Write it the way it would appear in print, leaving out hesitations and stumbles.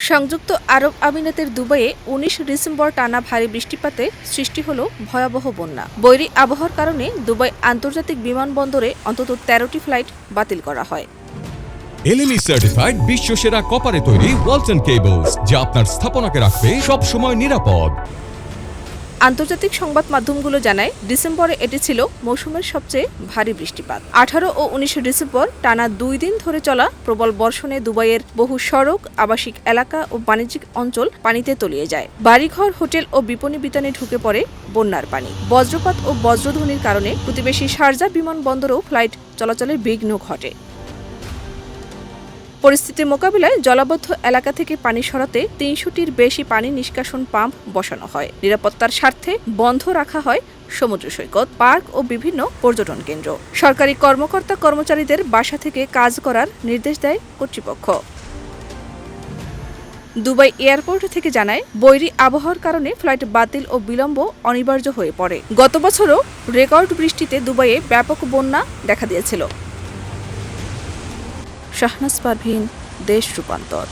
সংযুক্ত আরব আমিরাতের দুবাইয়ে ১৯ ডিসেম্বর টানা ভারী বৃষ্টিপাতে সৃষ্টি হল ভয়াবহ বন্যা। বৈরী আবহাওয়ার কারণে দুবাই আন্তর্জাতিক বিমানবন্দরে অন্তত ১৩টি ফ্লাইট বাতিল করা হয়। এলএমই সার্টিফাইড বিশ্বসেরা কপারে তৈরি ওয়ালটন কেবলস, যা আপনার স্থাপনাকে রাখবে সব সময় নিরাপদ। আন্তর্জাতিক সংবাদ মাধ্যমগুলো জানায়, ডিসেম্বরে এটি ছিল মৌসুমের সবচেয়ে ভারী বৃষ্টিপাত। ১৮ ও ১৯ ডিসেম্বর টানা ২ দিন ধরে চলা প্রবল বর্ষণে দুবাইয়ের বহু সড়ক, আবাসিক এলাকা ও বাণিজ্যিক অঞ্চল পানিতে তলিয়ে যায়। বাড়িঘর, হোটেল ও বিপণী বিতানে ঢুকে পড়ে বন্যার পানি। বজ্রপাত ও বজ্রধ্বনির কারণে প্রতিবেশী শারজা বিমানবন্দরেও ফ্লাইট চলাচলের বিঘ্ন ঘটে। পরিস্থিতি মোকাবিলায় জলাবদ্ধ এলাকা থেকে পানি সরাতে ৩০০টির বেশি পানি নিষ্কাশন পাম্প বসানো হয়। নিরাপত্তার স্বার্থে বন্ধ রাখা হয় সমুদ্র সৈকত, পার্ক ও বিভিন্ন পর্যটন কেন্দ্র। সরকারি কর্মকর্তা-কর্মচারীদের বাসা থেকে কাজ করার নির্দেশ দেয় কর্তৃপক্ষ। দুবাই এয়ারপোর্ট থেকে জানায়, বৈরী আবহাওয়ার কারণে ফ্লাইট বাতিল ও বিলম্ব অনিবার্য হয়ে পড়ে। গত বছরও রেকর্ড বৃষ্টিতে দুবাইয়ে ব্যাপক বন্যা দেখা দিয়েছিল। শাহনাজ পারভীন, দেশ রূপান্তর।